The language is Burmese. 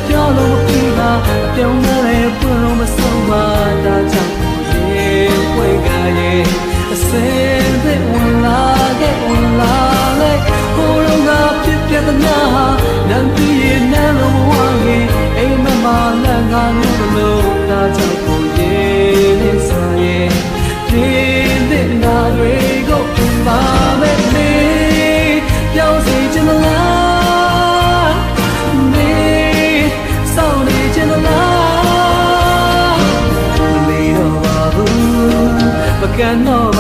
ပြောလို့မပြီးပါပြောင်းလဲပွင့်လို့မဆုံးပါဒါကြောင့်ကိုရေဝေကရဲ့အစင်တဲ့ဝင်လာခဲ့ဝင်လာလေဟိုတော့ငါဖြစ်ပြတဲ့နာနံပြီးရဲ့နန်းလုံးဝရင်အိမ်မမလန်ကလို့လို့ဒါကြောင့်ကိုရေနဲ့စားရဲ့ဒီတဲ့နာတွေကိုပြင်ပါမယ်လေပြောင်းစီချင်လားနေစောင့်နေချင်လားမလီတော့ပါဘူးမကန်တော့